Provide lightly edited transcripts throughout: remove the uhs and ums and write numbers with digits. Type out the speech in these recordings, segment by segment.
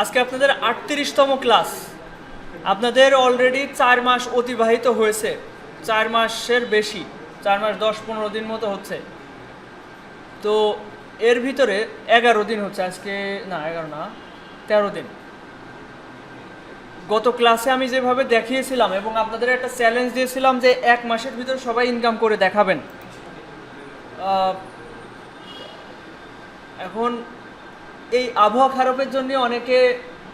আজকে আপনাদের ৩৮তম ক্লাস। আপনাদের অলরেডি ৪ মাস অতিবাহিত হয়েছে, ৪ মাসের বেশি, ৪ মাস ১০-১৫ দিন মতো হচ্ছে। তো এর ভিতরে ১১ দিন হচ্ছে আজকে, না ১১ না, ১৩ দিন। গত ক্লাসে আমি যেভাবে দেখিয়েছিলাম এবং আপনাদের একটা চ্যালেঞ্জ দিয়েছিলাম যে ১ মাসের ভিতর সবাই ইনকাম করে দেখাবেন। এখন এই আবহাওয়া খারাপের জন্য অনেকে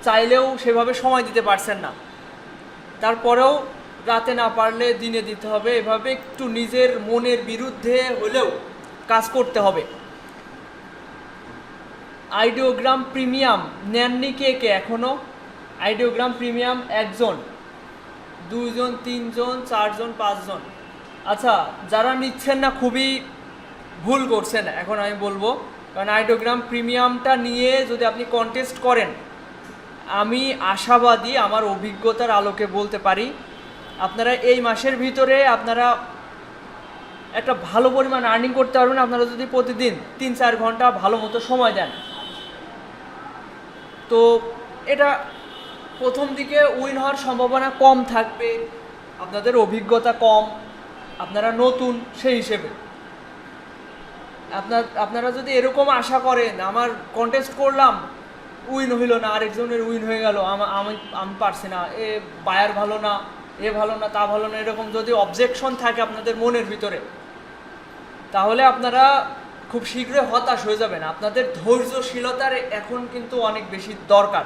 চাইলেও সেভাবে সময় দিতে পারছেন না, তারপরেও রাতে না পারলে দিনে দিতে হবে। এভাবে একটু নিজের মনের বিরুদ্ধে হলেও কাজ করতে হবে। আইডিওগ্রাম প্রিমিয়াম নেননি কে কে এখনও? আইডিওগ্রাম প্রিমিয়াম ১ জন, ২ জন, ৩ জন, ৪ জন, ৫ জন। আচ্ছা, যারা নিচ্ছেন না খুবই ভুল করছেন। এখন আমি বলবো, কারণ আইডিওগ্রাম প্রিমিয়ামটা নিয়ে যদি আপনি কন্টেস্ট করেন, আমি আশাবাদী, আমার অভিজ্ঞতার আলোকে বলতে পারি, আপনারা এই মাসের ভিতরে আপনারা একটা ভালো পরিমাণ আর্নিং করতে পারবেন আপনারা যদি প্রতিদিন ৩-৪ ঘন্টা ভালো মতো সময় দেন। তো এটা প্রথম দিকে উইন হওয়ার সম্ভাবনা কম থাকবে, আপনাদের অভিজ্ঞতা কম, আপনারা নতুন সেই হিসেবে। আপনারা যদি এরকম আশা করেন, আমার কন্টেস্ট করলাম উইন হইল না, আরেকজনের উইন হয়ে গেল, আমি পারছি না, এ বায়ার ভালো না, এ ভালো না, তা ভালো না, এরকম যদি অবজেকশন থাকে আপনাদের মনের ভিতরে, তাহলে আপনারা খুব শীঘ্রই হতাশ হয়ে যাবেন। আপনাদের ধৈর্যশীলতার এখন কিন্তু অনেক বেশি দরকার।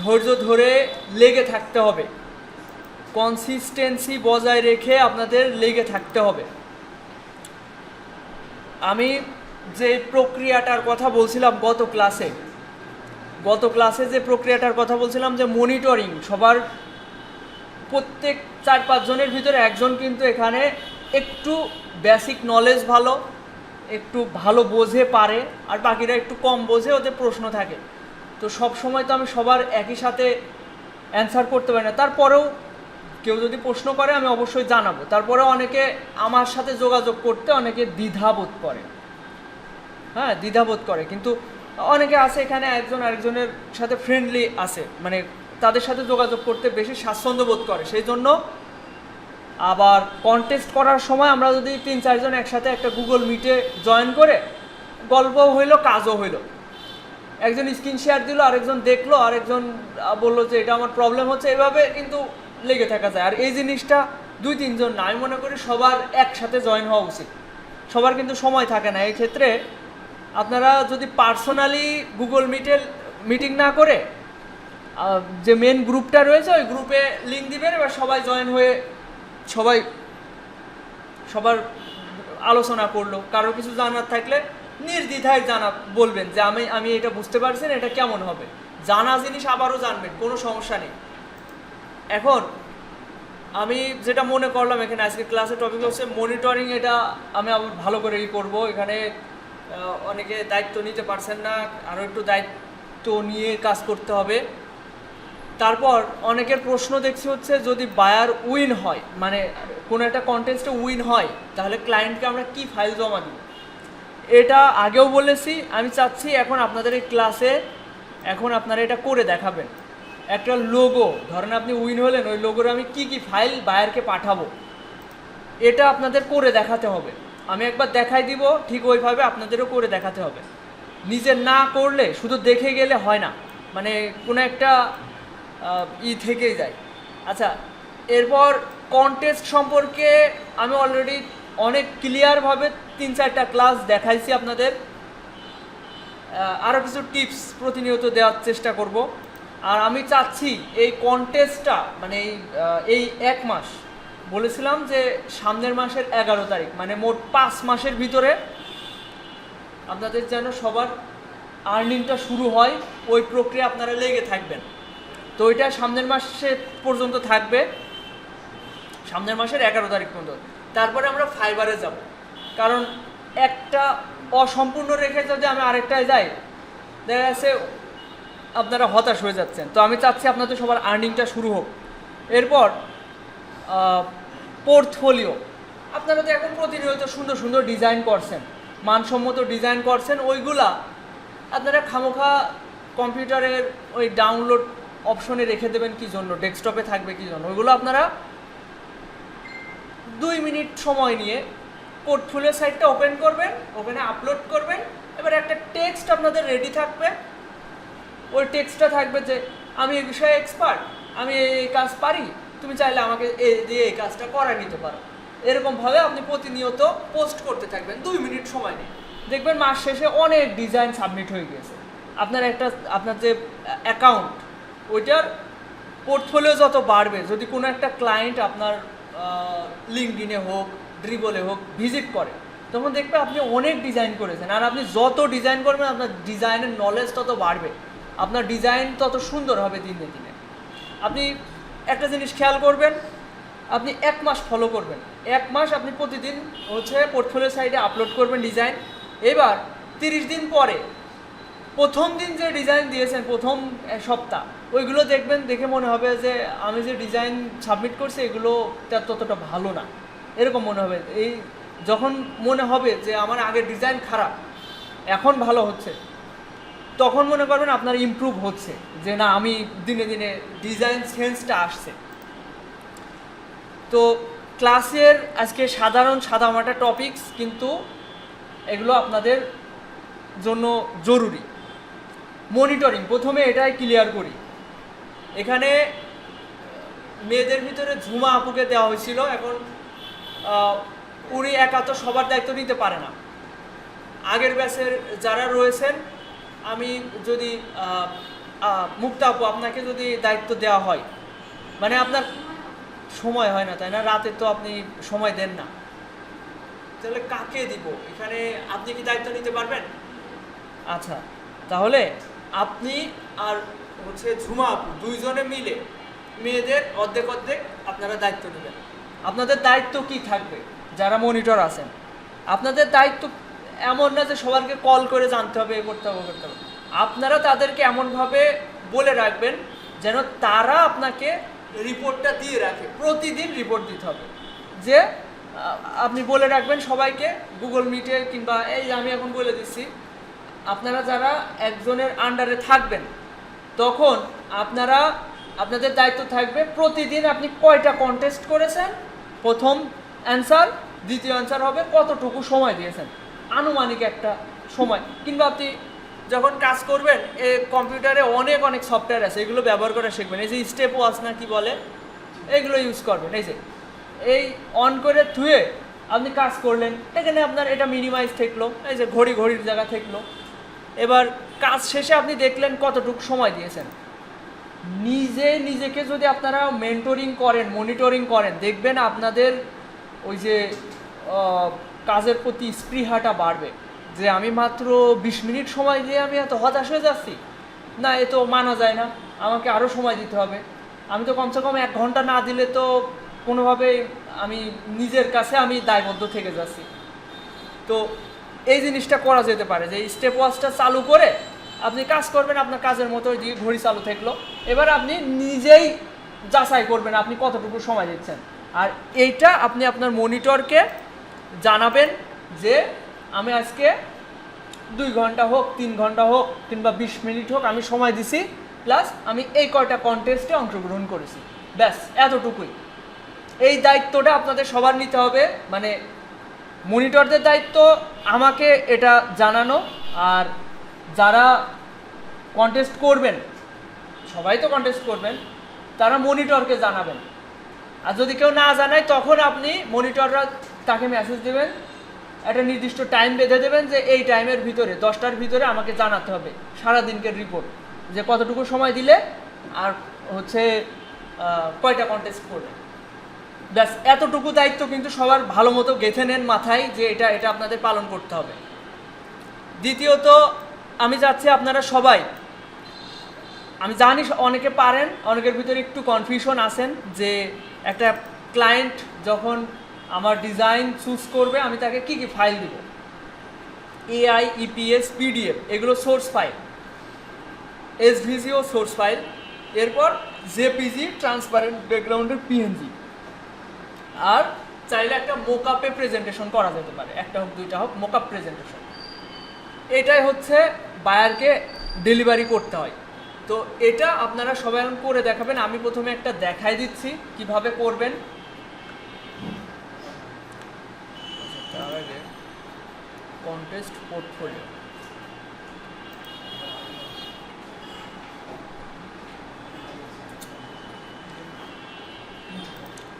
ধৈর্য ধরে লেগে থাকতে হবে, কনসিস্টেন্সি বজায় রেখে আপনাদের লেগে থাকতে হবে। আমি যে প্রক্রিয়াটার কথা বলছিলাম গত ক্লাসে যে প্রক্রিয়াটার কথা বলছিলাম, যে মনিটরিং, সবার প্রত্যেক ৪-৫ জনের ভিতরে একজন কিন্তু এখানে একটু বেসিক নলেজ ভালো, একটু ভালো বোঝে পারে, আর বাকিরা একটু কম বোঝে, ওদের প্রশ্ন থাকে। তো সব সময় তো আমি সবার একই সাথে অ্যান্সার করতে পারি না, তারপরেও কেউ যদি প্রশ্ন করে আমি অবশ্যই জানাবো। তারপরেও অনেকে আমার সাথে যোগাযোগ করতে অনেকে দ্বিধাবোধ করে, হ্যাঁ দ্বিধাবোধ করে, কিন্তু অনেকে আছে এখানে একজন আরেকজনের সাথে ফ্রেন্ডলি আছে, মানে তাদের সাথে যোগাযোগ করতে বেশি স্বাচ্ছন্দ্য বোধ করে। সেই জন্য আবার কন্টেস্ট করার সময় আমরা যদি ৩-৪ জন একসাথে একটা গুগল মিটে জয়েন করে গল্পও হইলো, কাজও হইলো, একজন স্ক্রিন শেয়ার দিল, আরেকজন দেখলো, আরেকজন বললো যে এটা আমার প্রবলেম হচ্ছে, এভাবে কিন্তু লেগে থাকা যায়। আর এই জিনিসটা ২-৩ জন না, আমি মনে করি সবার একসাথে জয়েন হওয়া উচিত। সবার কিন্তু সময় থাকে না, এই ক্ষেত্রে আপনারা যদি পার্সোনালি গুগল মিটিং না করে যে মেন গ্রুপটা রয়েছে ওই গ্রুপে লিঙ্ক দিবেন, এবার সবাই জয়েন হয়ে সবার আলোচনা করলো। কারো কিছু জানার থাকলে নির্দ্বিধায় বলবেন যে আমি এটা বুঝতে পারছি না, এটা কেমন হবে। জানা জিনিস আবারও জানবেন, কোনো সমস্যা নেই। এখন আমি যেটা মনে করলাম, এখানে আজকে ক্লাসের টপিক হচ্ছে মনিটরিং। এটা আমি আবার ভালো করে করব। এখানে অনেকে দায়িত্ব নিতে পারছেন না, আরও একটু দায়িত্ব নিয়ে কাজ করতে হবে। তারপর অনেকের প্রশ্ন দেখছি হচ্ছে, যদি বায়ার উইন হয়, মানে কোনো একটা কন্টেস্টে উইন হয়, তাহলে ক্লায়েন্টকে আমরা কি ফাইল জমা দিই। এটা আগেও বলেছি, আমি চাচ্ছি এখন আপনাদের এই ক্লাসে এখন আপনারা এটা করে দেখাবেন। একটা লোগো, ধরেন আপনি উইন হলেন, ওই লোগোর আমি কি কি ফাইল বায়ারকে পাঠাবো, এটা আপনাদের করে দেখাতে হবে। আমি একবার দেখাই দিব, ঠিক ওইভাবে আপনাদেরও করে দেখাতে হবে। নিজে না করলে, শুধু দেখে গেলে হয় না, মানে কোনো একটা থেকেই যায়। আচ্ছা, এরপর কন্টেস্ট সম্পর্কে আমি অলরেডি অনেক ক্লিয়ারভাবে ৩-৪টা ক্লাস দেখাইছি আপনাদের। আরও কিছু টিপস প্রতিনিয়ত দেওয়ার চেষ্টা করব। আর আমি চাচ্ছি এই কন্টেস্টটা, মানে এই ১ মাস বলেছিলাম যে সামনের মাসের ১১ তারিখ, মানে মোট ৫ মাসের ভিতরে আপনাদের যেন সবার আর্নিংটা শুরু হয়, ওই প্রক্রিয়া আপনারা লেগে থাকবেন। তো ওইটা সামনের মাসে পর্যন্ত থাকবে, সামনের মাসের ১১ তারিখ পর্যন্ত। তারপরে আমরা ফাইবারে যাব, কারণ একটা অসম্পূর্ণ রেখে যদি আমি আরেকটায় যাই, দেখা যাচ্ছে আপনারা হতাশ হয়ে যাচ্ছেন। তো আমি চাচ্ছি আপনাদের সবার আর্নিংটা শুরু হোক। এরপর পোর্টফোলিও, আপনারা তো এখন প্রতিনিয়ত সুন্দর সুন্দর ডিজাইন করছেন, মানসম্মত ডিজাইন করছেন, ওইগুলা আপনারা খামোখা কম্পিউটারের ওই ডাউনলোড অপশনে রেখে দেবেন কী জন্য, ডেস্কটপে থাকবে কী জন্য, ওইগুলো আপনারা 2 মিনিট সময় নিয়ে পোর্টফোলিও সাইটটা ওপেন করবেন, ওখানে আপলোড করবেন। এবার একটা টেক্সট আপনাদের রেডি থাকবে, ওই টেক্সটটা থাকবে যে আমি এই বিষয়ে এক্সপার্ট, আমি এই কাজ পারি, তুমি চাইলে আমাকে দিয়ে এই কাজটা করা নিতে পারো। এরকমভাবে আপনি প্রতিনিয়ত পোস্ট করতে থাকবেন 2 মিনিট সময় নিয়ে, দেখবেন মাস শেষে অনেক ডিজাইন সাবমিট হয়ে গেছে। আপনার যে অ্যাকাউন্ট, ওইটার পোর্টফোলিও যত বাড়বে, যদি কোনো একটা ক্লায়েন্ট আপনার লিঙ্কডইনে হোক, ড্রিবলে হোক ভিজিট করে, তখন দেখবে আপনি অনেক ডিজাইন করেছেন। আর আপনি যত ডিজাইন করবেন আপনার ডিজাইনের নলেজ তত বাড়বে, আপনার ডিজাইন তত সুন্দর হবে দিনে দিনে। আপনি একটা জিনিস খেয়াল করবেন, আপনি 1 মাস ফলো করবেন, 1 মাস আপনি প্রতিদিন পোর্টফোলিও সাইটে আপলোড করবেন ডিজাইন। এবার 30 দিন পরে প্রথম দিন যে ডিজাইন দিয়েছেন, প্রথম সপ্তাহ, ওইগুলো দেখবেন, দেখে মনে হবে যে আমি যে ডিজাইন সাবমিট করছি এগুলো ততটা ভালো না, এরকম মনে হবে। এই যখন মনে হবে যে আমার আগের ডিজাইন খারাপ, এখন ভালো হচ্ছে, তখন মনে করবেন আপনার ইমপ্রুভ হচ্ছে, যে না আমি দিনে দিনে ডিজাইন সেন্সটা আসছে। তো ক্লাসের আজকে সাধারণ সাদামাটা টপিকস, কিন্তু এগুলো আপনাদের জন্য জরুরি। মনিটরিং, প্রথমে এটাই ক্লিয়ার করি। এখানে মেয়েদের ভিতরে ঝুমা আপুকে দেওয়া হয়েছিল, এখন উনি একা তো সবার দায়িত্ব নিতে পারে না। আগের ব্যাচের যারা রয়েছেন, আমি যদি মুক্তা আপু আপনাকে যদি দায়িত্ব দেওয়া হয়, মানে আপনার সময় হয় না, তাই না? রাতে তো আপনি সময় দেন না, তাহলে কাকে দিব? এখানে আপনি কি দায়িত্ব নিতে পারবেন? আচ্ছা, তাহলে আপনি আর ঝুমা আপু দুইজনে মিলে মেয়েদের অর্ধেক অর্ধেক আপনারা দায়িত্ব নেবেন। আপনাদের দায়িত্ব কি থাকবে? যারা মনিটর আছেন, আপনাদের দায়িত্ব এমন না যে সবাইকে কল করে জানতে হবে, এ করতে হবে, করতে হবে। আপনারা তাদেরকে এমনভাবে বলে রাখবেন যেন তারা আপনাকে রিপোর্টটা দিয়ে রাখে, প্রতিদিন রিপোর্ট দিতে হবে। যে আপনি বলে রাখবেন সবাইকে গুগল মিটে, কিংবা এই আমি এখন বলে দিচ্ছি, আপনারা যারা একজনের আন্ডারে থাকবেন, তখন আপনাদের দায়িত্ব থাকবে প্রতিদিন আপনি কয়টা কন্টেস্ট করেছেন, প্রথম অ্যান্সার, দ্বিতীয় অ্যান্সার হবে কতটুকু সময় দিয়েছেন, আনুমানিক একটা সময়। কিংবা আপনি যখন কাজ করবেন, কম্পিউটারে অনেক অনেক সফটওয়্যার আছে, এগুলো ব্যবহার করে শিখবেন। এই যে স্টেপ ওয়াচ না কি বলে, এগুলো ইউজ করবেন। এই অন করে থুয়ে আপনি কাজ করলেন, এখানে আপনার এটা মিনিমাইজ থাকলো, এই যে ঘড়ির জায়গা থাকলো। এবার কাজ শেষে আপনি দেখলেন কতটুকু সময় দিয়েছেন। নিজেকে যদি আপনারা মেন্টরিং করেন, মনিটরিং করেন, দেখবেন আপনাদের ওই যে কাজের প্রতি স্পৃহাটা বাড়বে, যে আমি মাত্র 20 মিনিট সময় দিয়ে আমি এত হতাশ হয়ে যাচ্ছি, না এ তো মানা যায় না, আমাকে আরও সময় দিতে হবে, আমি তো কমসে কম 1 ঘন্টা না দিলে তো কোনোভাবে আমি নিজের কাছে আমি দায়বদ্ধ থেকে যাচ্ছি। তো এই জিনিসটা করা যেতে পারে, যে স্টেপ ওয়াচটা চালু করে আপনি কাজ করবেন, আপনার কাজের মতো ঘড়ি চালু থাকলো। এবার আপনি নিজেই যাচাই করবেন আপনি কতটুকু সময় দিচ্ছেন, আর এইটা আপনি আপনার মনিটরকে জানাবেন যে আমি আজকে 2 ঘন্টা হোক, 3 ঘন্টা হোক, কিংবা 20 মিনিট হোক আমি সময় দিছি, প্লাস আমি এই কয়টা কন্টেস্টে অংশগ্রহণ করেছি, ব্যাস এতটুকুই। এই দায়িত্বটা আপনাদের সবার নিতে হবে, মানে মনিটরদের দায়িত্ব আমাকে এটা জানানো, আর যারা কন্টেস্ট করবেন, সবাই তো কন্টেস্ট করবেন, তারা মনিটরকে জানাবেন। আর যদি কেউ না জানায়, তখন আপনি মনিটররা তাকে মেসেজ দেবেন, একটা নির্দিষ্ট টাইম বেঁধে দেবেন যে এই টাইমের ভিতরে 10টার ভিতরে আমাকে জানাতে হবে সারাদিনকের রিপোর্ট, যে কতটুকু সময় দিলে আর কয়টা কন্টেস্ট করবে। ব্যাস এতটুকু দায়িত্ব কিন্তু সবার ভালো মতো গেঁথে নেন মাথায়, যে এটা আপনাদের পালন করতে হবে। দ্বিতীয়ত, আমি চাচ্ছি আপনারা সবাই, আমি জানি অনেকে পারেন, অনেকের ভিতরে একটু কনফিউশন আছেন, যে একটা ক্লায়েন্ট যখন আমার ডিজাইন চুজ করবে, আমি তাকে কি কি ফাইল দিব, এআই, ইপিএস, পিডিএফ, এগুলো সোর্স ফাইল, এসভিজিও সোর্স ফাইল, এরপর জেপিজি, ট্রান্সপারেন্ট ব্যাকগ্রাউন্ডের পিএনজি, আর চাইলে একটা মোকআপে প্রেজেন্টেশন করা যেতে পারে, একটা হোক দুইটা হোক, মোকআপ প্রেজেন্টেশন। এটাই হচ্ছে বায়ারকে ডেলিভারি করতে হয়। তো এটা আপনারা সবাই এখন করে দেখাবেন। আমি প্রথমে একটা দেখাই দিচ্ছি কিভাবে করবেন। তার আগে কন্টেস্ট পোর্টফোলিও,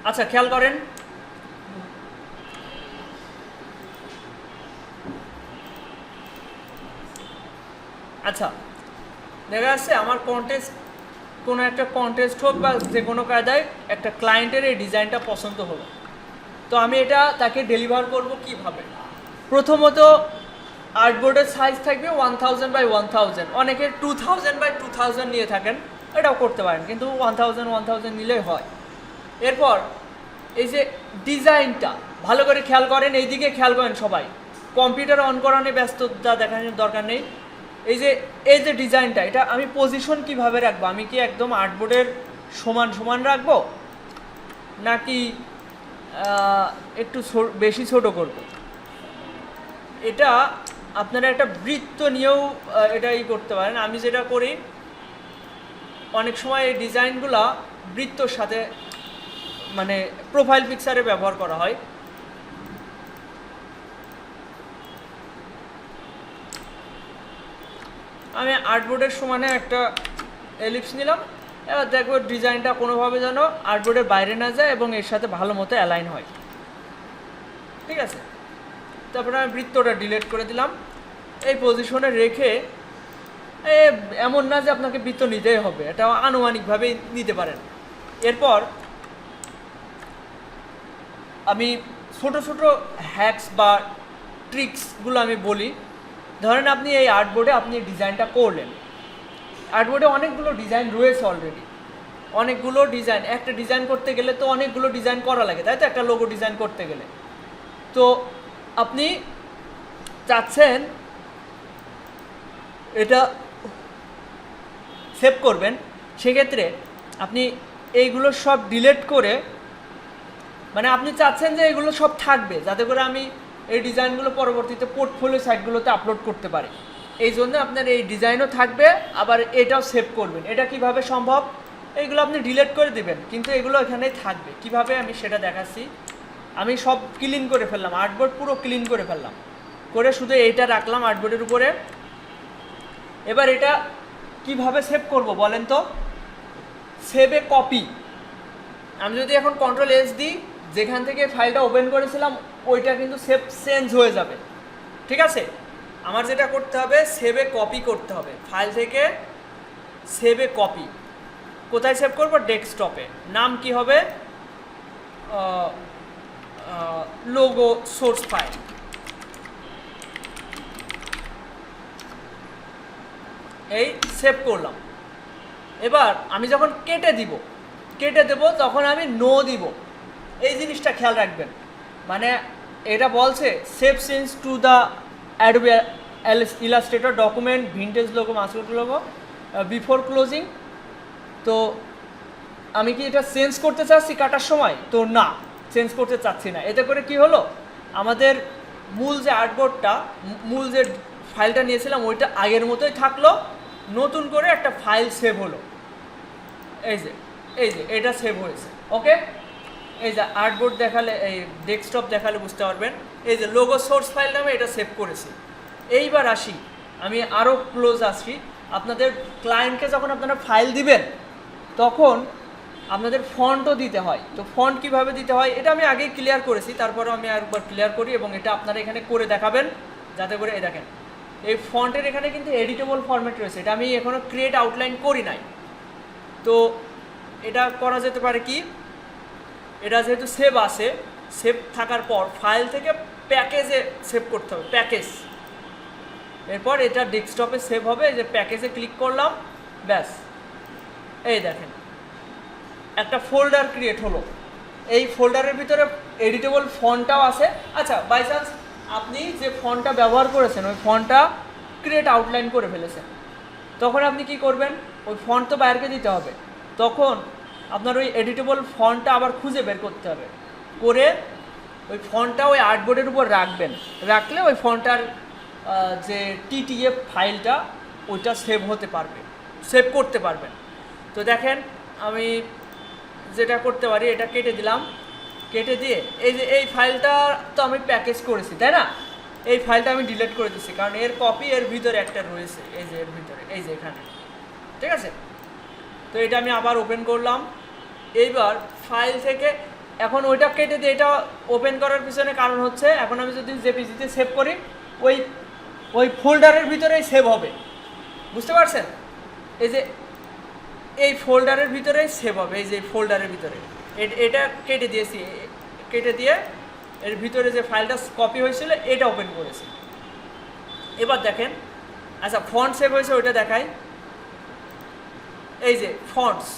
আচ্ছা খেয়াল করেন, আচ্ছা দেখা যাচ্ছে আমার কন্টেস্ট, কোনো একটা কন্টেস্ট হোক বা যে কোনো কায়দায় একটা ক্লায়েন্টের এই ডিজাইনটা পছন্দ হলো, তো আমি এটা তাকে ডেলিভার করব কিভাবে। প্রথমত আর্টবোর্ডের সাইজ থাকবে 1000 বাই 1000, অনেকে 2000 বাই 2000 নিয়ে থাকেন, এটাও করতে পারেন, কিন্তু 1000 নিলেই হয়। এরপর এই যে ডিজাইনটা ভালো করে খেয়াল করেন, এইদিকে খেয়াল করেন সবাই, কম্পিউটার অন করানো ব্যস্ততা দেখানোর দরকার নেই। এই যে ডিজাইনটা, এটা আমি পজিশন কিভাবে রাখবো, আমি কি একদম আর্টবোর্ডের সমান সমান রাখবো নাকি একটু বেশি ছোট করব, এটা আপনারা একটা বৃত্ত নিয়েও এটাই করতে পারেন। আমি যেটা করি, অনেক সময় এই ডিজাইনগুলা বৃত্তর সাথে মানে প্রোফাইল পিকচারে ব্যবহার করা হয়। আমি আর্টবোর্ডের সমানে একটা এলিপস নিলাম, এবার দেখবো ডিজাইনটা কোনোভাবে যেন আর্টবোর্ডের বাইরে না যায় এবং এর সাথে ভালো মতো অ্যালাইন হয়। ঠিক আছে, তারপরে আমি বৃত্তটা ডিলিট করে দিলাম, এই পজিশনে রেখে, এমন না যে আপনাকে বৃত্ত নিতেই হবে, এটা আনুমানিকভাবে নিতে পারেন। এরপর আমি ছোট ছোট হ্যাকস বা ট্রিক্সগুলো আমি বলি। ধরেন আপনি এই আর্টবোর্ডে আপনি ডিজাইনটা করলেন, আর্টবোর্ডে অনেকগুলো ডিজাইন রয়েছে অলরেডি, অনেকগুলো ডিজাইন, একটা ডিজাইন করতে গেলে তো অনেকগুলো ডিজাইন করা লাগে, তাই তো, একটা লোগো ডিজাইন করতে গেলে। তো আপনি চাচ্ছেন এটা সেভ করবেন, সেক্ষেত্রে আপনি এইগুলো সব ডিলিট করে, মানে আপনি চাচ্ছেন যে এগুলো সব থাকবে যাতে করে আমি এই ডিজাইনগুলো পরবর্তীতে পোর্টফোলিও সাইটগুলোতে আপলোড করতে পারি। এই জন্য আপনার এই ডিজাইনও থাকবে, আবার এটাও সেভ করবেন। এটা কিভাবে সম্ভব, এইগুলো আপনি ডিলিট করে দিবেন কিন্তু এগুলো এখানেই থাকবে। কিভাবে আমি সেটা দেখাচ্ছি। আমি সব ক্লিন করে ফেললাম, আর্টবোর্ড পুরো ক্লিন করে ফেললাম, করে শুধু এইটা রাখলাম আর্টবোর্ডের উপরে। এবার এটা কিভাবে সেভ করব বলেন তো, সেভে কপি। আমি যদি এখন Ctrl+S দিই, যেখান থেকে ফাইলটা ওপেন করেছিলাম ওইটা কিন্তু সেভ চেঞ্জ হয়ে যাবে। ঠিক আছে, আমার যেটা করতে হবে, সেভে কপি করতে হবে, ফাইল থেকে সেভে কপি। কোথায় সেভ করব, ডেস্কটপে। নাম কি হবে, লোগো সোর্স ফাইল। এই সেভ করলাম। এবার আমি যখন কেটে দেব তখন আমি নো দিব। এই জিনিসটা খেয়াল রাখবেন, মানে এটা বলছে save change to the Adobe Illustrator document vintage logo master logo before closing. তো আমি কি এটা চেঞ্জ করতে চাচ্ছি কাটার সময়, তো না, চেঞ্জ করতে চাচ্ছি না। এতে করে কি হলো, আমাদের মূল যে আর্টবোর্ডটা, মূল যে ফাইলটা নিয়েছিলাম ওইটা আগের মতোই থাকলো, নতুন করে একটা ফাইল সেভ হলো। এই যে এটা সেভ হয়েছে। ওকে, এই যে আর্টবোর্ড দেখালে, এই ডেস্কটপ দেখালে বুঝতে পারবেন, এই যে লোগো সোর্স ফাইল নামে এটা সেভ করেছি। এইবার আসি, আমি আরও ক্লোজ আসি, আপনাদের ক্লায়েন্টকে যখন আপনারা ফাইল দিবেন তখন আপনাদের ফন্টও দিতে হয়। তো ফন্ট কিভাবে দিতে হয় এটা আমি আগেই ক্লিয়ার করেছি, তারপরেও আমি আরেকবার ক্লিয়ার করি এবং এটা আপনারা এখানে করে দেখাবেন যাতে করে এই দেখেন এই ফন্টের এখানে কিন্তু এডিটেবল ফরম্যাট রয়েছে, এটা আমি এখনও ক্রিয়েট আউটলাইন করি নাই। তো এটা করা যেতে পারে কি, এটা যেহেতু সেভ আছে, সেভ থাকার পর ফাইল থেকে প্যাকেজে সেভ করতে হবে, প্যাকেজ। এরপর এটা ডেস্কটপে সেভ হবে, যে প্যাকেজে ক্লিক করলাম, ব্যাস এই দেখেন একটা ফোল্ডার ক্রিয়েট হলো। এই ফোল্ডারের ভিতরে এডিটেবল ফন্টটাও আছে। আচ্ছা, বাই চান্স আপনি যে ফন্টটা ব্যবহার করেছেন ওই ফন্টটা ক্রিয়েট আউটলাইন করে ফেলেছেন, তখন আপনি কি করবেন, ওই ফন্ট তো বাইরকে দিতে হবে, তখন আপনার ওই এডিটেবল ফন্টটা আবার খুঁজে বের করতে হবে, করে ওই ফন্টটা ওই আর্টবোর্ডের উপর রাখবেন। রাখলে ওই ফন্টটার যে টিটিএফ ফাইলটা ওইটা সেভ হতে পারবে, সেভ করতে পারবেন। তো দেখেন আমি যেটা করতে পারি, এটা কেটে দিলাম, কেটে দিয়ে এই যে এই ফাইলটা তো আমি প্যাকেজ করেছি তাই না, এই ফাইলটা আমি ডিলিট করে দিচ্ছি, কারণ এর কপি এর ভিতরে একটা রয়েছে, এই যে এর ভিতরে, এই যে এখানে, ঠিক আছে। তো এটা আমি আবার ওপেন করলাম। এইবার ফাইল থেকে এখন ওইটা কেটে দিয়ে এটা ওপেন করার পিছনে কারণ হচ্ছে, এখন আমি যদি জেপিজিতে সেভ করি ওই ওই ফোল্ডারের ভিতরেই সেভ হবে, বুঝতে পারছেন? এই যে এই ফোল্ডারের ভিতরেই সেভ হবে, এই যে ফোল্ডারের ভিতরে এটা কেটে দিয়েছি, কেটে দিয়ে এর ভিতরে যে ফাইলটা কপি হয়েছিল এটা ওপেন করেছি। এবার দেখেন, আচ্ছা ফন্ট সেভ হয়েছে ওইটা দেখাই। এই যে ফন্টস,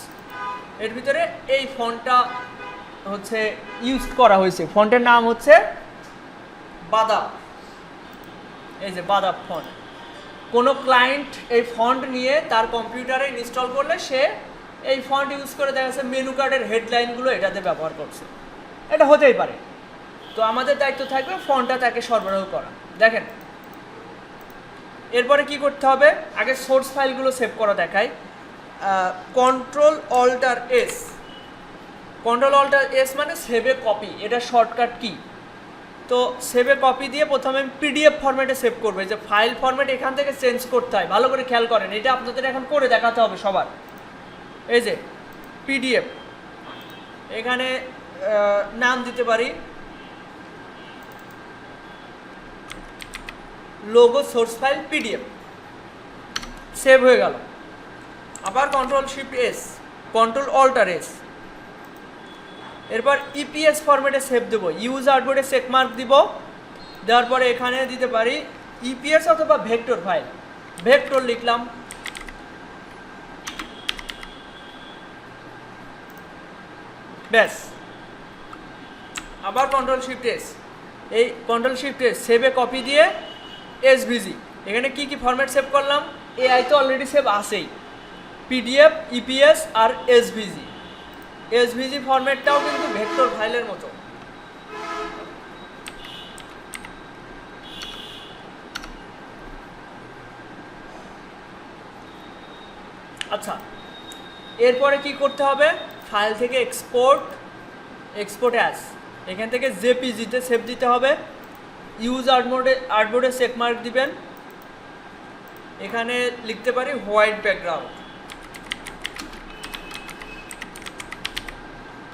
এর ভিতরে এই ফন্টটা হচ্ছে ইউজ করা হয়েছে, ফন্টের নাম হচ্ছে বাদাম, এই যে বাদাম ফন্ট। কোনো ক্লায়েন্ট এই ফন্ট নিয়ে তার কম্পিউটারে ইনস্টল করলে সে এই ফন্ট ইউজ করে দেখা যাচ্ছে মেনু কার্ডের হেডলাইনগুলো এটাতে ব্যবহার করছে, এটা হতেই পারে। তো আমাদের দায়িত্ব থাকবে ফন্টটা তাকে সরবরাহ করা। দেখেন এরপরে কি করতে হবে, আগে সোর্স ফাইলগুলো সেভ করা দেখায়। Control alt S, control alt S মানে সেভে কপি, এটা শর্টকাট কি। তো সেভে কপি দিয়ে প্রথমে আমি পিডিএফ ফরম্যাটে সেভ করবো, যে ফাইল ফরম্যাট এখান থেকে চেঞ্জ করতে হয়, ভালো করে খেয়াল করেন, এটা আপনাদের এখন করে দেখাতে হবে সবার। এই যে পিডিএফ, এখানে নাম দিতে পারি logo source file PDF, save হয়ে গেল। আবার control shift S, control alt S, এরপর ইপিএস ফরম্যাটে সেভ দেবো, ইউজ আর্টবোর্ডে চেকমার্ক দিব, দেওয়ার পরে এখানে দিতে পারি ইপিএস অথবা ভেক্টর ফাইল, ভেক্টর লিখলাম। ব্যাস, আবার কন্ট্রোল শিফট এস, এই কন্ট্রোল শিফট এস সেভে কপি দিয়ে এসভিজি, এখানে কি কি ফরম্যাট সেভ করলাম, এআই তো অলরেডি সেভ আছেই, পিডিএফ, ইপিএস আর এসভিজি। এসভিজি ফরম্যাটটাও কিন্তু ভেক্টর ফাইলের মতো। আচ্ছা, এরপরে কি করতে হবে, ফাইল থেকে এক্সপোর্ট, এক্সপোর্ট অ্যাজ, এখান থেকে জেপিজিতে সেভ দিতে হবে। ইউজ আর্টবোর্ডে চেকমার্ক দিবেন, এখানে লিখতে পারি হোয়াইট ব্যাকগ্রাউন্ড,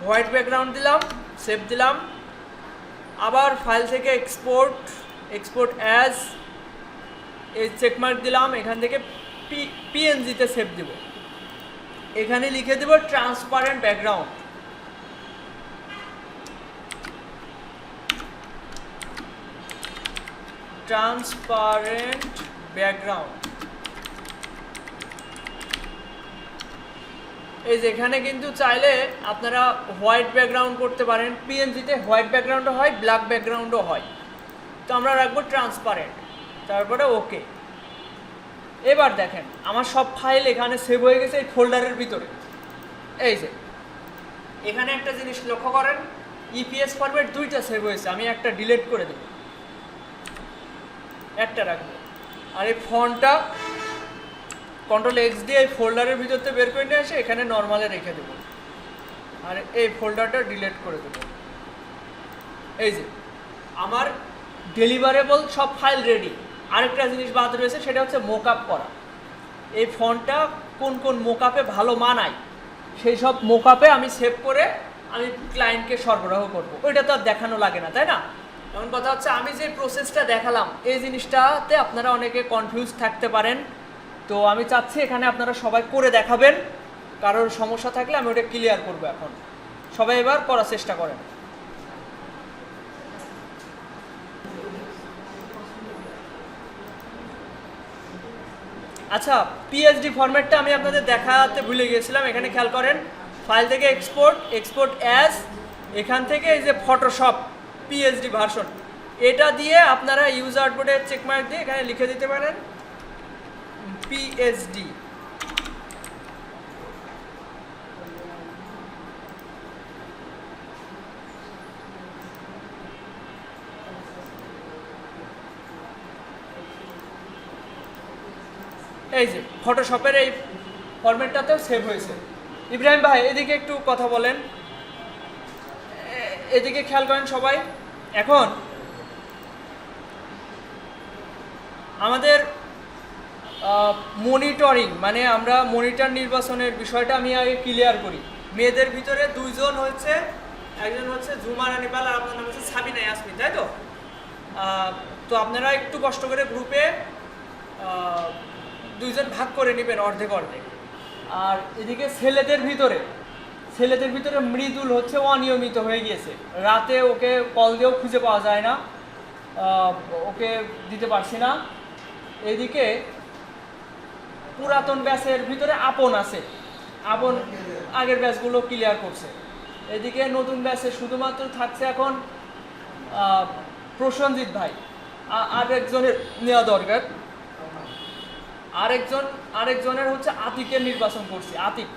হোয়াইট ব্যাকগ্রাউন্ড দিলাম, সেভ দিলাম। আবার ফাইল থেকে এক্সপোর্ট, এক্সপোর্ট অ্যাজ, এই চেকমার্ক দিলাম, এখান থেকে পিএনজিতে সেভ দিব, এখানে লিখে দেব ট্রান্সপারেন্ট ব্যাকগ্রাউন্ড, ট্রান্সপারেন্ট ব্যাকগ্রাউন্ড। এই যে এখানে কিন্তু চাইলে আপনারা হোয়াইট ব্যাকগ্রাউন্ড করতে পারেন, পিএনজিতে হোয়াইট ব্যাকগ্রাউন্ডও হয়, ব্ল্যাক ব্যাকগ্রাউন্ডও হয়, তো আমরা রাখবো ট্রান্সপারেন্ট, তারপরে ওকে। এবার দেখেন আমার সব ফাইল এখানে সেভ হয়ে গেছে এই ফোল্ডারের ভিতরে। এই যে এখানে একটা জিনিস লক্ষ্য করেন, ইপিএস ফরম্যাট দুইটা সেভ হয়েছে, আমি একটা ডিলিট করে দেব, একটা রাখবো, আর এই ফন্টটা কন্ট্রোল এক্স দিয়ে এই ফোল্ডারের ভিতরতে বের করে নিয়ে এসে এখানে নর্মালে রেখে দেবো, আর এই ফোল্ডারটা ডিলিট করে দেবো। এই যে আমার ডেলিভারেবল সব ফাইল রেডি। আরেকটা জিনিস বাদ রয়েছে, সেটা হচ্ছে মোকআপ করা। এই ফন্টটা কোন কোন মোকআপে ভালো মানায় সেই সব মোকআপে আমি সেভ করে আমি ক্লায়েন্টকে সরবরাহ করব, ওইটা তো আর দেখানো লাগে না, তাই না? এমন কথা হচ্ছে আমি যে প্রসেসটা দেখালাম এই জিনিসটাতে আপনারা অনেকে কনফিউজ থাকতে পারেন, তো আমি চাচ্ছি এখানে আপনারা সবাই করে দেখাবেন, কারোর সমস্যা থাকলে আমি ওটা ক্লিয়ার করব। এখন সবাই এবার করার চেষ্টা করেন। আচ্ছা, পিএইচডি ফরম্যাটটা আমি আপনাদের দেখাতে ভুলে গিয়েছিলাম, এখানে খেয়াল করেন, ফাইল থেকে এক্সপোর্ট, এক্সপোর্ট অ্যাজ, এখান থেকে এই যে ফটোশপ পিএইচডি ভার্সন, এটা দিয়ে আপনারা ইউজ আর্টবোর্ডে চেকমার্ক দিয়ে এখানে লিখে দিতে পারেন পিএইচডি। এই যে ফটোশপের এই ফরম্যাটটাতেও সেভ হয়েছে। ইব্রাহিম ভাই এদিকে একটু কথা বলেন, এদিকে খেয়াল করেন সবাই। এখন আমাদের মনিটরিং মানে আমরা মনিটর নির্বাচনের বিষয়টা আমি আগে ক্লিয়ার করি। মেয়েদের ভিতরে দুইজন হচ্ছে, একজন হচ্ছে ঝুমা রানী পাল আর আপনার নাম হচ্ছে সাবিনা ইয়াসমিন, তাই তো? তো আপনারা একটু কষ্ট করে গ্রুপে দুইজন ভাগ করে নেবেন অর্ধেক অর্ধেক। আর এদিকে ছেলেদের ভিতরে মৃদুল হচ্ছে অনিয়মিত হয়ে গিয়েছে, রাতে ওকে কল দিয়েও খুঁজে পাওয়া যায় না, ওকে দিতে পারছি না। এদিকে পুরাতন ব্যাচের ভিতরে আপন আছে, আপন আগের ব্যাচগুলো ক্লিয়ার করছে। এদিকে নতুন ব্যাচে শুধুমাত্র থাকছে এখন প্রসেনজিৎ ভাই, আরেকজনের নেওয়া দরকার। আরেকজনের হচ্ছে আতিকের নির্বাচন করছি, আতিক।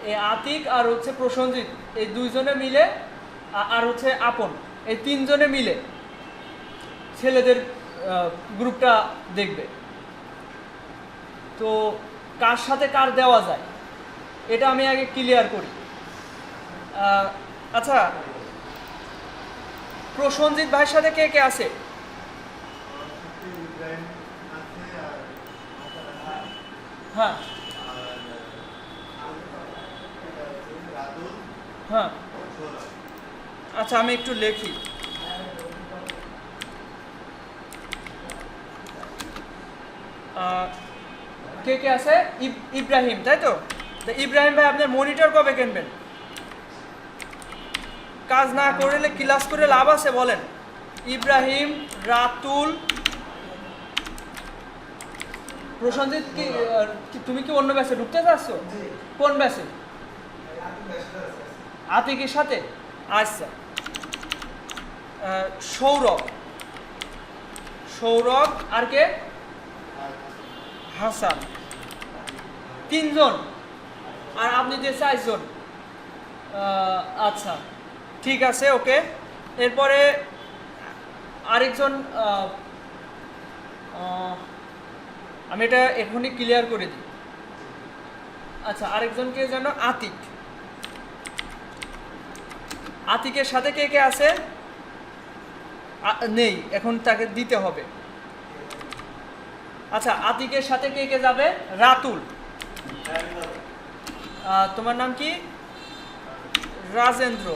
এই আতিক আর হচ্ছে প্রসেনজিৎ, এই দুইজনে মিলে আর হচ্ছে আপন, এই তিনজনে মিলে ছেলেদের গ্রুপটা দেখবে। তো কার সাথে কার দেওয়া যায় এটা আমি আগে ক্লিয়ার করি। আচ্ছা, প্রসেনজিৎ ভাইয়ের সাথে কে কে আছে? হ্যাঁ হ্যাঁ, আচ্ছা আমি একটু লিখি। কে কে আছে? ইব্রাহিম, তাই তো? ইব্রাহিম ভাই আপনার মনিটর কবে কিনবেন? কাজ না করলে ক্লাস করে লাভ আছে বলেন? ইব্রাহিম, রাতুল, প্রসেনজিৎ কি তুমি কি অন্য ব্যাচে ঢুকতে চাচ্ছ? কোন ব্যাচে? আতিকের সাথে? আচ্ছা। সৌরভ আর কে? হাসান, তিনজন। আর আপনি যে 4 জন। আচ্ছা ঠিক আছে, ওকে। এরপরে আরেকজন, আমি এটা এখনই ক্লিয়ার করে দিই। আচ্ছা, আরেকজনকে যেন আতিক, আতিকের সাথে কে কে আছে? নেই, এখন তাকে দিতে হবে। আচ্ছা, আতিকের সাথে কে কে যাবে? রাতুল। তোমার নাম কি? রাজেন্দ্র।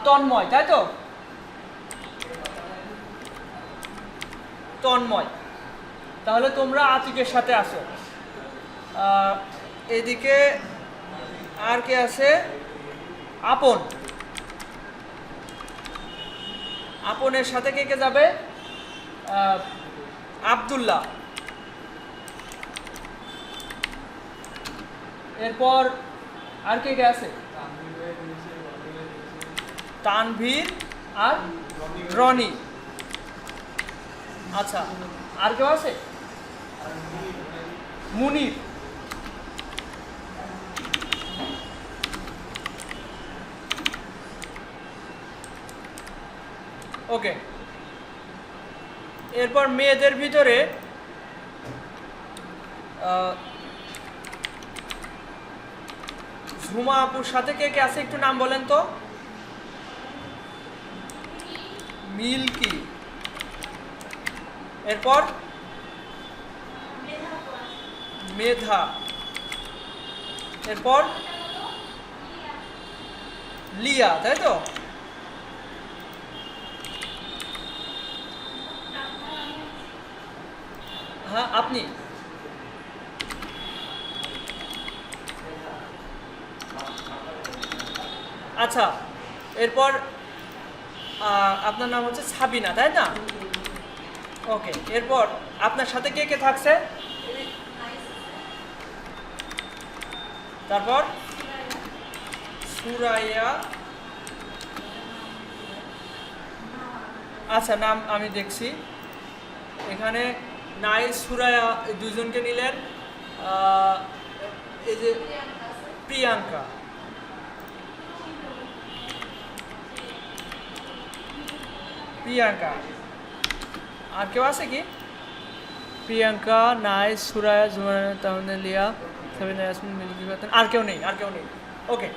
তন্ময়, তাই তো? তন্ময়, তাহলে তোমরা আতিকের সাথে আসো। এদিকে আর কে আছে? আপন, আপনের সাথে কে কে যাবে? আব্দুল্লাহ। এরপর আর কে কে আছে? তানভীর আর রনি। আচ্ছা, আর কেউ আছে? মুনির। ওকে। এরপর মেয়েদের ভিতরে ঝুমা আপুর সাথে কে কে আছে একটু নাম বলেন তো? মিল্কি। এরপর মেধা। এরপর লিয়া, তাই তো? হ্যাঁ, আপনি। আচ্ছা, এরপর আপনার নাম হচ্ছে সাবিনা, তাই না? ওকে। এরপর আপনার সাথে কে কে থাকছে? তারপর সুরাইয়া। আচ্ছা, নাম আমি দেখছি এখানে। নাইল, সুরাইয়া, দুইজনকে নিলেন। এই যে প্রিয়াঙ্কা। প্রিয়াঙ্কা, আর কেউ আছে কি? প্রিয়াঙ্কা, নাইস, সুরায়া, জুমানা, তাহমিনা, লিয়া, সাবিনা, ইয়াসমিন, মিল্কি খাতুন, আর কেউ নেই, আর কেউ নেই। ওকে,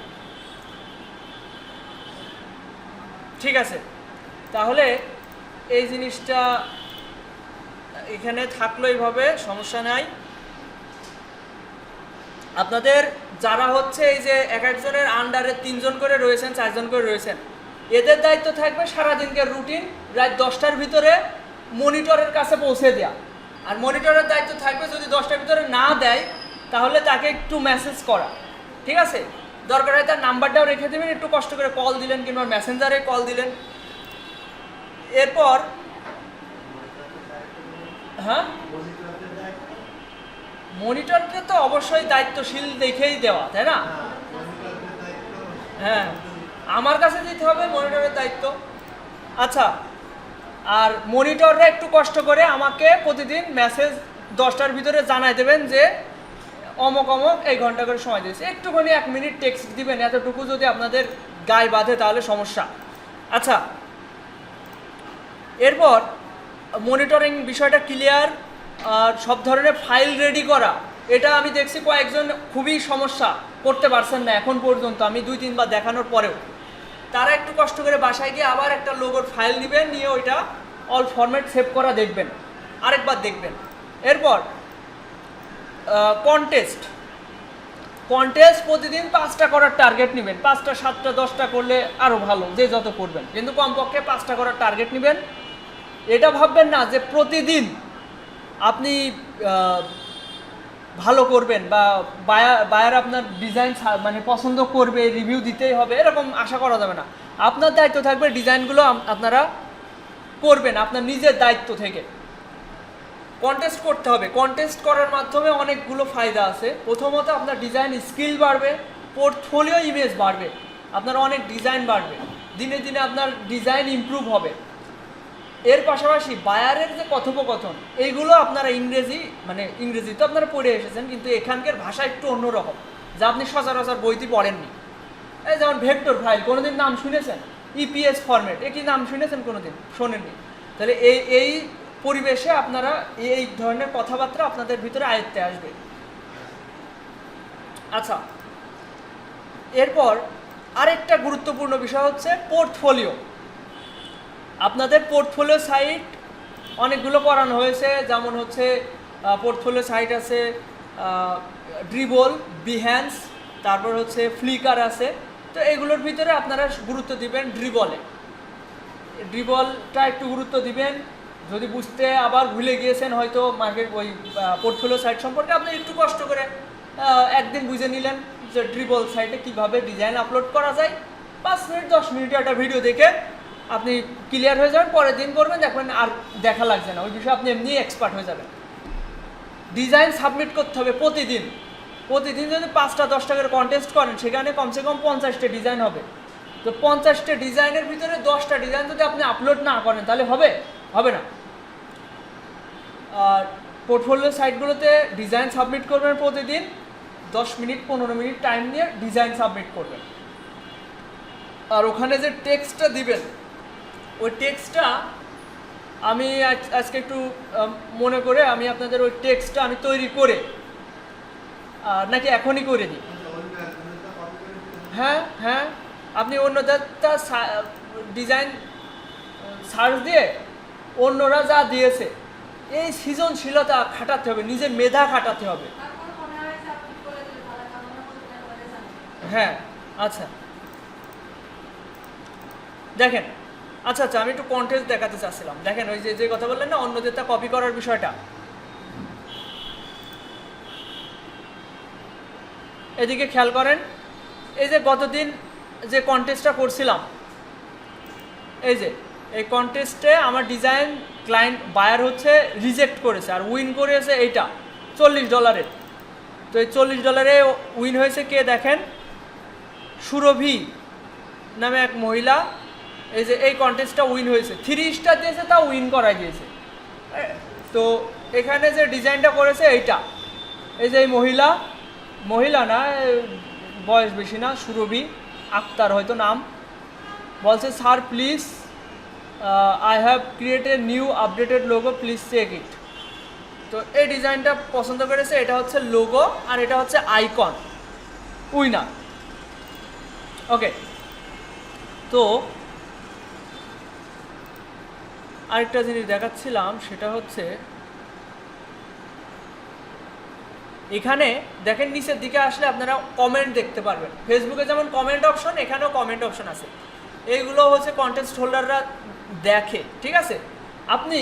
ঠিক আছে। তাহলে এই জিনিসটা এখানে থাকলো, এইভাবে সমস্যা নাই। আপনাদের যারা হচ্ছে এই যে এক একজনের আন্ডারে 3 জন করে রয়েছেন, 4 জন করে রয়েছেন, এদের দায়িত্ব থাকবে সারাদিনকার রুটিন রাত 10টার ভিতরে মনিটরের কাছে পৌঁছে দেওয়া। আর মনিটরের দায়িত্ব থাকবে যদি 10টার ভিতরে না দেয় তাহলে তাকে একটু মেসেজ করা, ঠিক আছে? দরকার হয় তার নাম্বারটাও রেখে দেবেন, একটু কষ্ট করে কল দিলেন কিংবা মেসেঞ্জারে কল দিলেন। এরপর হ্যাঁ, মনিটরকে তো অবশ্যই দায়িত্বশীল দেখেই দেওয়া, তাই না? হ্যাঁ, আমার কাছে দিতে হবে মনিটরের দায়িত্ব। আচ্ছা, আর মনিটররা একটু কষ্ট করে আমাকে প্রতিদিন মেসেজ 10টার ভিতরে জানাই দেবেন যে অমক অমক এই ঘন্টা করে সময় দিয়েছে, একটুখানি 1 মিনিট টেক্সট দিবেন, এতটুকু যদি আপনাদের গায়ে বাঁধে তাহলে সমস্যা। আচ্ছা, এরপর মনিটরিং বিষয়টা ক্লিয়ার। আর সব ধরনের ফাইল রেডি করা, এটা আমি দেখছি কয়েকজন খুবই সমস্যা করতে পারছেন না এখন পর্যন্ত, আমি 2-3 বার দেখানোর পরেও। তারা একটু কষ্ট করে বাসায় গিয়ে আবার একটা লোগোর ফাইল নেবেন, নিয়ে ওইটা অল ফরম্যাট সেভ করা দেখবেন, আরেকবার দেখবেন। এরপর কন্টেস্ট প্রতিদিন 5টা করার টার্গেট নেবেন। 5টা, 7টা, 10টা করলে আরও ভালো, যে যত করবেন, কিন্তু কমপক্ষে 5টা করার টার্গেট নেবেন। এটা ভাববেন না যে প্রতিদিন আপনি ভালো করবেন বা বায়ার আপনার ডিজাইন মানে পছন্দ করবে, রিভিউ দিতেই হবে, এরকম আশা করা যাবে না। আপনার দায়িত্ব থাকবে ডিজাইনগুলো আপনারা করবেন আপনার নিজের দায়িত্ব থেকে। কন্টেস্ট করতে হবে, কন্টেস্ট করার মাধ্যমে অনেকগুলো ফায়দা আছে। প্রথমত আপনার ডিজাইন স্কিল বাড়বে, পোর্টফোলিও ইমেজ বাড়বে, আপনার অনেক ডিজাইন বাড়বে, দিনে দিনে আপনার ডিজাইন ইমপ্রুভ হবে। এর পাশাপাশি বায়ারের যে কথোপকথন, এইগুলো আপনারা ইংরেজি তো আপনারা পড়ে এসেছেন, কিন্তু এখানকার ভাষা একটু অন্যরকম, যা আপনি সচরাচর বইতে পড়েননি। এই যেমন ভেক্টর ফাইল, কোনোদিন নাম শুনেছেন? ইপিএস ফরম্যাট, একই নাম শুনেছেন? কোনোদিন শোনেননি? তাহলে এই পরিবেশে আপনারা এই ধরনের কথাবার্তা আপনাদের ভিতরে আয়ত্তে আসবে। আচ্ছা, এরপর আরেকটা গুরুত্বপূর্ণ বিষয় হচ্ছে পোর্টফোলিও। আপনাদের পোর্টফোলিও সাইট অনেকগুলো করানো হয়েছে, যেমন হচ্ছে পোর্টফোলিও সাইট আছে ড্রিবল, বিহ্যান্স, তারপর হচ্ছে ফ্লিকার আছে। তো এগুলোর ভিতরে আপনারা গুরুত্ব দিবেন ড্রিবলটা একটু গুরুত্ব দিবেন। যদি বুঝতে আবার ভুলে গিয়েছেন হয়তো মার্কেট ওই পোর্টফোলিও সাইট সম্পর্কে, আপনি একটু কষ্ট করে একদিন বুঝে নিলেন যে ড্রিবল সাইটে কীভাবে ডিজাইন আপলোড করা যায়। 5 মিনিট 10 মিনিট একটা ভিডিও দেখে আপনি ক্লিয়ার হয়ে যাবেন, পরের দিন করবেন, দেখবেন আর দেখা লাগছে না, ওই বিষয়ে আপনি এমনি এক্সপার্ট হয়ে যাবেন। ডিজাইন সাবমিট করতে হবে প্রতিদিন। যদি 5টা 10টা করে কন্টেস্ট করেন, সেখানে কমসে কম 50টা ডিজাইন হবে। তো 50টা ডিজাইনের ভিতরে 10টা ডিজাইন যদি আপনি আপলোড না করেন তাহলে হবে না। আর পোর্টফোলিও সাইটগুলোতে ডিজাইন সাবমিট করবেন প্রতিদিন 10 মিনিট 15 মিনিট টাইম নিয়ে ডিজাইন সাবমিট করবেন। আর ওখানে যে টেক্সটটা দিবেন, ওই টেক্সটটা আমি আজকে একটু মনে করে আমি আপনাদের ওই টেক্সটটা আমি তৈরি করে নাকি এখনই করে দিই? হ্যাঁ, আপনি অন্যদের ডিজাইন সার্চ দিয়ে অন্যরা যা দিয়েছে, এই সৃজনশীলতা খাটাতে হবে, নিজের মেধা খাটাতে হবে। হ্যাঁ, আচ্ছা দেখেন, আচ্ছা আমি একটু কন্টেস্ট দেখাতে চাচ্ছিলাম। দেখেন ওই যে কথা বললেন না অন্যদেরটা কপি করার বিষয়টা, এদিকে খেয়াল করেন। এই যে গতদিন যে কন্টেস্টটা করছিলাম, এই কন্টেস্টে আমার ডিজাইন ক্লায়েন্ট বায়ার হচ্ছে রিজেক্ট করেছে, আর উইন করেছে এইটা $40। তো এই $40 উইন হয়েছে কে দেখেন, সুরভি নামে এক মহিলা। এই কন্টেস্টটা উইন হয়েছে, 3 স্টার দিয়েছে, তা উইন করাই দিয়েছে। তো এখানে যে ডিজাইনটা করেছে এইটা, এই যে এই মহিলা না, বয়স বেশি না, সুরভি আক্তার হয়তো নাম, বলছে sir please I have created new updated logo, please check it. তো এই ডিজাইনটা পছন্দ করেছে, এটা হচ্ছে লোগো আর এটা হচ্ছে আইকন উইনার। ওকে, তো আরেকটা জিনিস দেখাচ্ছিলাম, সেটা হচ্ছে এখানে দেখেন নিচের দিকে আসলে আপনারা কমেন্ট দেখতে পারবেন। ফেসবুকে যেমন কমেন্ট অপশন, এখানেও কমেন্ট অপশন আছে। এইগুলো হচ্ছে কন্টেস্ট হোল্ডাররা দেখে, ঠিক আছে। আপনি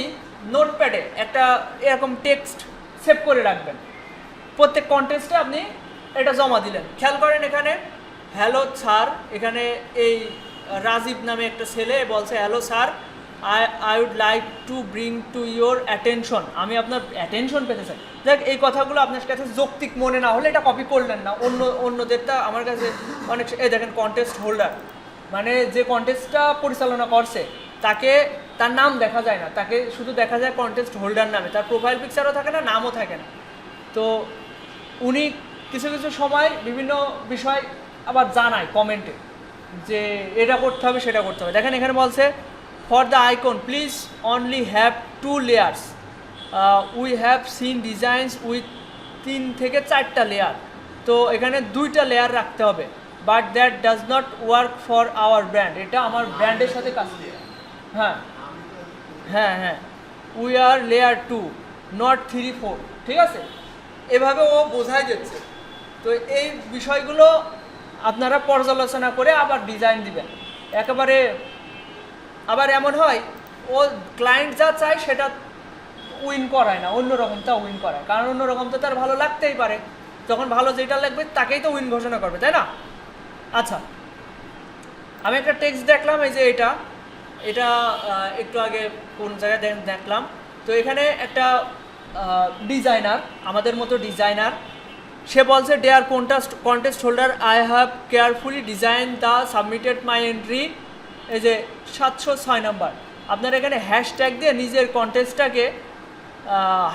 নোটপ্যাডে একটা এরকম টেক্সট সেভ করে রাখবেন, প্রত্যেক কন্টেস্টে আপনি এটা জমা দিলেন। খেয়াল করেন এখানে হ্যালো স্যার, এখানে এই রাজীব নামে একটা ছেলে বলছে hello sir, I would like to bring to your attention, আমি আপনার অ্যাটেনশন পেতে চাই। দেখ, এই কথাগুলো আপনার কাছে যৌক্তিক মনে না হলে এটা কপি করলেন না, অন্যদেরটা আমার কাছে অনেক। এই দেখেন কন্টেস্ট হোল্ডার, মানে যে কন্টেস্টটা পরিচালনা করছে তাকে তার নাম দেখা যায় না, তাকে শুধু দেখা যায় কন্টেস্ট হোল্ডার নামে, তার প্রোফাইল পিকচারও থাকে না, নামও থাকে না। তো উনি কিছু কিছু সময় বিভিন্ন বিষয় আবার জানায় কমেন্টে যে এটা করতে হবে সেটা করতে হবে। দেখেন এখানে বলছে for the icon please only have 2 layers, we have seen designs with 3 থেকে 4টা লেয়ার। তো এখানে 2টা লেয়ার রাখতে হবে, but that does not work for our brand, এটা আমার ব্র্যান্ডের সাথে কাজ করে। হ্যাঁ হ্যাঁ হ্যাঁ, উই আর লেয়ার 2 নট 3, 4, ঠিক আছে। এভাবে ও বোঝাই যাচ্ছে। তো এই বিষয়গুলো আপনারা পর্যালোচনা করে আবার ডিজাইন দিবেন। একেবারে আবার এমন হয় ও ক্লায়েন্ট যা চায় সেটা উইন করায় না, অন্যরকমটা উইন করায়, কারণ অন্যরকম তো তার ভালো লাগতেই পারে, যখন ভালো যেটা লাগবে তাকেই তো উইন ঘোষণা করবে, তাই না? আচ্ছা, আমি একটা টেক্সট দেখলাম, এই যে এটা একটু আগে কোন জায়গায় দেখলাম। তো এখানে একটা ডিজাইনার, আমাদের মতো ডিজাইনার, সে বলছে dear contest holder, I have carefully design the submitted my entry, এই যে 706 নাম্বার। আপনারা এখানে হ্যাশট্যাগ দিয়ে নিজের কন্টেস্টটাকে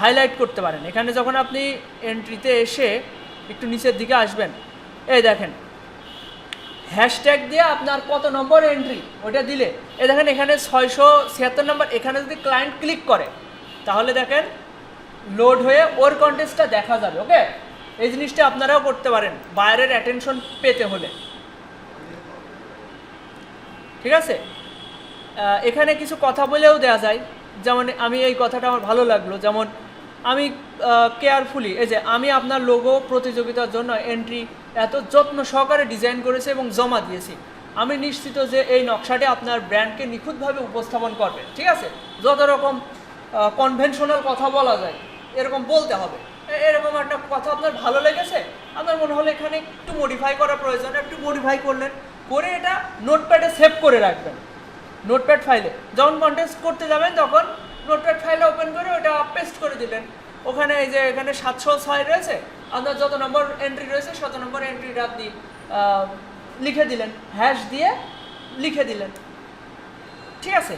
হাইলাইট করতে পারেন। এখানে যখন আপনি এন্ট্রিতে এসে একটু নিচের দিকে আসবেন, এই দেখেন হ্যাশট্যাগ দিয়ে আপনার কত নম্বর এন্ট্রি ওটা দিলে, এই দেখেন এখানে 676 নম্বর। এখানে যদি ক্লায়েন্ট ক্লিক করে তাহলে দেখেন লোড হয়ে ওর কন্টেস্টটা দেখা যাবে। ওকে, এই জিনিসটা আপনারাও করতে পারেন বায়ারের অ্যাটেনশন পেতে হলে, ঠিক আছে। এখানে কিছু কথা বলেও দেওয়া যায়, যেমন আমি এই কথাটা আমার ভালো লাগলো, যেমন আমি কেয়ারফুলি, এই যে আমি আপনার লোগো প্রতিযোগিতার জন্য এন্ট্রি এত যত্ন সহকারে ডিজাইন করেছি এবং জমা দিয়েছি, আমি নিশ্চিত যে এই নকশাটি আপনার ব্র্যান্ডকে নিখুঁতভাবে উপস্থাপন করবে, ঠিক আছে। যত রকম কনভেনশনাল কথা বলা যায় এরকম বলতে হবে। এরকম একটা কথা আপনার ভালো লেগেছে, আপনার মনে হলো এখানে একটু মডিফাই করা প্রয়োজন, একটু মডিফাই করলেন, করে এটা নোটপ্যাডে সেভ করে রাখবেন। নোটপ্যাড ফাইলে যখন কন্টেস্ট করতে যাবেন তখন নোটপ্যাড ফাইলে ওপেন করে ওটা পেস্ট করে দিলেন। ওখানে এই যে এখানে 706 রয়েছে, আপনার যত নম্বর এন্ট্রি রয়েছে শত নম্বর এন্ট্রিটা আপনি লিখে দিলেন, হ্যাশ দিয়ে লিখে দিলেন, ঠিক আছে।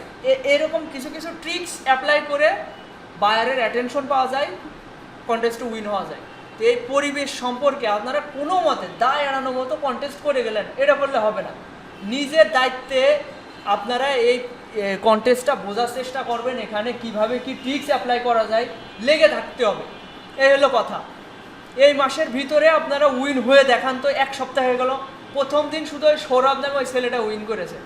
এরকম কিছু কিছু ট্রিক্স অ্যাপ্লাই করে বায়ারের অ্যাটেনশন পাওয়া যায়, কন্টেস্টে উইন হওয়া যায়। তো এই পরিবেশ সম্পর্কে আপনারা কোনো মতে দায় এড়ানোর মতো কন্টেস্ট করে গেলেন, এটা করলে হবে না। নিজের দায়িত্বে আপনারা এই কন্টেস্টটা বোঝার চেষ্টা করবেন, এখানে কিভাবে কি ট্রিক্স অ্যাপ্লাই করা যায়, লেগে থাকতে হবে। এই হলো কথা। এই মাসের ভিতরে আপনারা উইন হয়ে দেখান। তো 1 সপ্তাহ হয়ে গেল, প্রথম দিন শুধু ওই সৌরভ নামে ওই ছেলেটা উইন করেছে,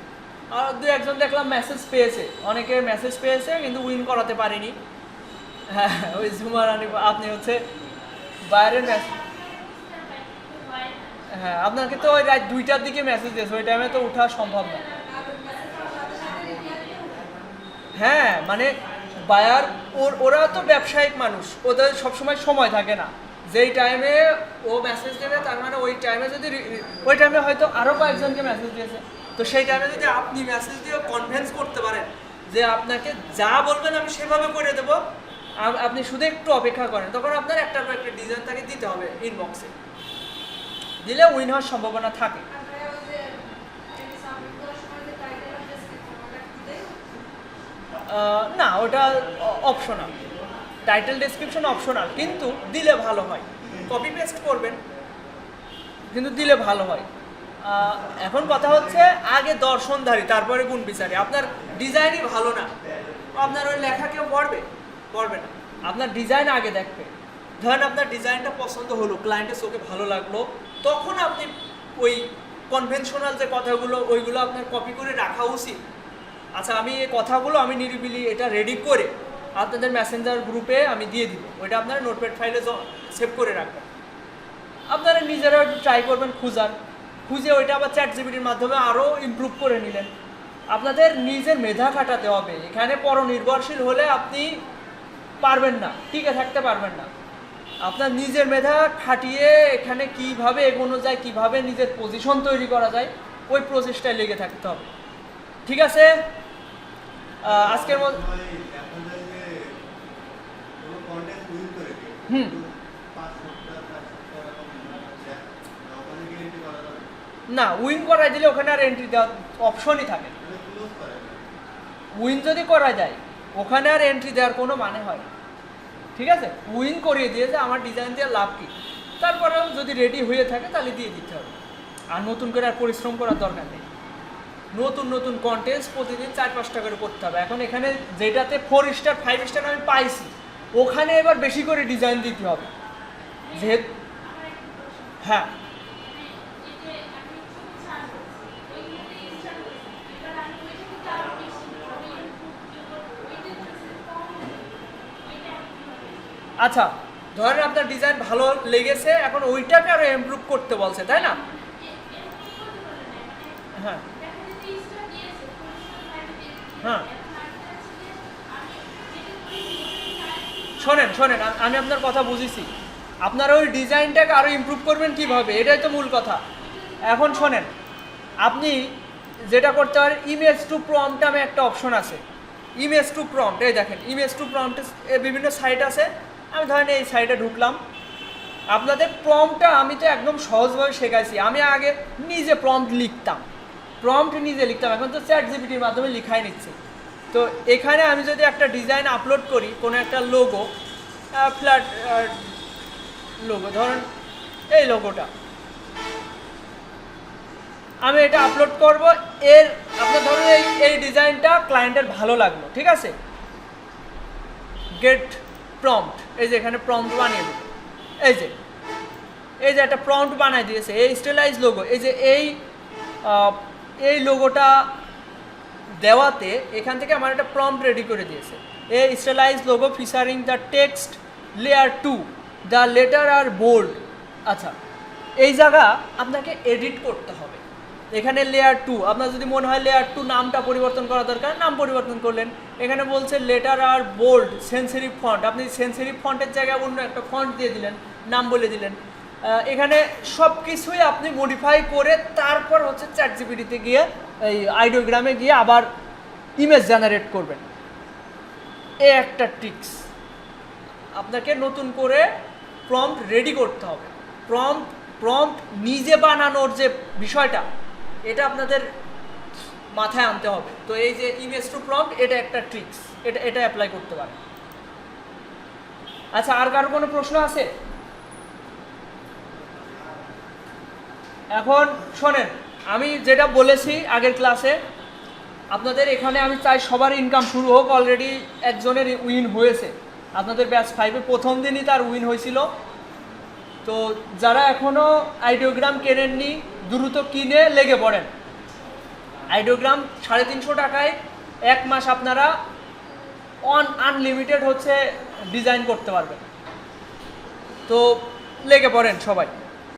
আর 2-1জন দেখলাম মেসেজ পেয়েছে, অনেকে মেসেজ পেয়েছে কিন্তু উইন করাতে পারিনি। হ্যাঁ, ওই ঝুমা রানী, আপনি হচ্ছে বাইরের মেসেজ, হ্যাঁ আপনাকে তো ওই রাত 2টার দিকে মেসেজ দিয়েছে, ওই টাইমে তো ওঠা সম্ভব না। হ্যাঁ, মানে বায়ার ওরা তো ব্যবসায়িক মানুষ, ওদের সবসময় সময় থাকে না। যেই টাইমে ও মেসেজ দেবে তার মানে ওই টাইমে যদি ওই টাইমে হয়তো আরও কয়েকজনকে মেসেজ দিয়েছে, তো সেই টাইমে যদি আপনি মেসেজ দিয়ে কনভিন্স করতে পারেন যে আপনাকে যা বলবেন আমি সেভাবে করে দেবো, আপনি শুধু একটু অপেক্ষা করেন, তখন আপনার একটার পর একটা ডিজাইন তাকে দিতে হবে, ইনবক্সে দিলে উইন হওয়ার সম্ভাবনা থাকে। না, ওটা অপশনাল, টাইটেল ডেসক্রিপশন অপশনাল, কিন্তু দিলে ভালো হয়। কপি পেস্ট করবেন কিন্তু দিলে ভালো হয়। এখন কথা হচ্ছে আগে দর্শনধারী তারপরে গুণ বিচারী। আপনার ডিজাইনই ভালো না, আপনার ওই লেখা কেউ পড়বে না। আপনার ডিজাইন আগে দেখবে। ধরেন আপনার ডিজাইনটা পছন্দ হলো, ক্লায়েন্টের চোখে ভালো লাগলো, তখন আপনি ওই কনভেনশনাল যে কথাগুলো ওইগুলো আপনার কপি করে রাখা উচিত। আচ্ছা, আমি এই কথাগুলো আমি নিরিবিলি এটা রেডি করে আপনাদের মেসেঞ্জার গ্রুপে আমি দিয়ে দিব, ওইটা আপনারা নোটপ্যাড ফাইলে সেভ করে রাখবেন। আপনারা নিজেরা একটু ট্রাই করবেন খুঁজে ওইটা আবার চ্যাট জিপিটির মাধ্যমে আরও ইমপ্রুভ করে নিলেন। আপনাদের নিজের মেধা খাটাতে হবে। এখানে পরনির্ভরশীল হলে আপনি পারবেন না, টিকে থাকতে পারবেন না। আপনার নিজের মেধা খাটিয়ে এখানে কিভাবে এগোনো যায়, কিভাবে নিজের পজিশন তৈরি করা যায়, ওই প্রচেষ্টায় লেগে থাকতে হবে। ঠিক আছে, আজকের মতো না, উইন করাই দিলে ওখানে আর এন্ট্রি দেওয়ার অপশনই থাকে। উইন যদি করা যায় ওখানে আর এন্ট্রি দেওয়ার কোনো মানে হয় না। ঠিক আছে, উইন করিয়ে দিয়েছে, আমার ডিজাইন দিয়ে লাভ কি? তারপরেও যদি রেডি হয়ে থাকে তাহলে দিয়ে দিতে হবে। আর নতুন করে আর পরিশ্রম করার দরকার নেই। নতুন কন্টেন্টস প্রতিদিন 4-5টা করে করতে হবে। এখন এখানে যেটাতে 4 স্টার 5 স্টার আমি পাইছি, ওখানে এবার বেশি করে ডিজাইন দিতে হবে। যেহেতু হ্যাঁ, আচ্ছা, ধরেন আপনার ডিজাইন ভালো লেগেছে, এখন ওইটাকে আরো ইমপ্রুভ করতে বলছে, তাই না? হ্যাঁ হ্যাঁ, শোনেন, আমি আপনার কথা বুঝেছি। আপনারা ওই ডিজাইনটাকে আরো ইমপ্রুভ করবেন কিভাবে, এটাই তো মূল কথা। এখন শোনেন, আপনি যেটা করতে পারেন, ইমেজ টু প্রম্পট নামে একটা অপশন আছে। ইমেজ টু প্রম্পট, এই দেখেন, ইমেজ টু প্রম্পট বিভিন্ন সাইট আছে। আমি ধরেন এই সাইটে ঢুকলাম। আপনাদের প্রম্পটটা আমি তো একদম সহজভাবে শেখাইছি। আমি আগে নিজে প্রম্পট লিখতাম, এখন তো চ্যাট জিপিটির মাধ্যমে লিখাই নিচ্ছে। তো এখানে আমি যদি একটা ডিজাইন আপলোড করি, কোনো একটা লোগো, ফ্ল্যাট লোগো, ধরেন এই লোগোটা আমি এটা আপলোড করব। এর আপনার ধরুন এই ডিজাইনটা ক্লায়েন্টের ভালো লাগলো, ঠিক আছে, গেট প্রম্পট, এই যে এখানে প্রম্পট বানিয়ে দেবো। এই যে একটা প্রম্পট বানিয়ে দিয়েছে, এই স্টাইলাইজ লোগো, এই যে এই লোগোটা দেওয়াতে এখান থেকে আমার একটা প্রম্পট রেডি করে দিয়েছে। এই stylize logo featuring the text layer 2, the letter are bold. আচ্ছা, এই জায়গা আপনাকে এডিট করতে হবে। এখানে লেয়ার 2, আপনার যদি মনে হয় লেয়ার 2 নামটা পরিবর্তন করা দরকার, নাম পরিবর্তন করলেন। এখানে বলছে letter are bold sensitive font, আপনি সেন্সিটিভ ফন্টের জায়গায় অন্য একটা ফন্ট দিয়ে দিলেন, নাম বলে দিলেন। এখানে সব কিছুই আপনি মডিফাই করে তারপর হচ্ছে চ্যাট জিপিটিতে গিয়ে এই আইডিওগ্রামে গিয়ে আবার ইমেজ জেনারেট করবেন। এ একটা ট্রিক্স। আপনাকে নতুন করে প্রম্পট রেডি করতে হবে। প্রম্পট নিজে বানানোর যে বিষয়টা, এটা আপনাদের মাথায় আনতে হবে। তো এই যে ইমেজ টু প্রম্পট, এটা একটা ট্রিক্স, এটা অ্যাপ্লাই করতে পারেন। আচ্ছা, আর কারো কোনো প্রশ্ন আছে? এখন শোনেন, আমি যেটা বলেছি আগের ক্লাসে, আপনাদের এখানে আমি চাই সবার ইনকাম শুরু হোক। অলরেডি একজনের উইন হয়েছে, আপনাদের ব্যাচ 5-এ প্রথম দিনই তার উইন হয়েছিল। তো যারা এখনও আইডিওগ্রাম কেনেননি, দ্রুত কিনে লেগে পড়েন। আইডিওগ্রাম 350 টাকায় 1 মাস আপনারা আনলিমিটেড হচ্ছে ডিজাইন করতে পারবেন। তো লেগে পড়েন সবাই।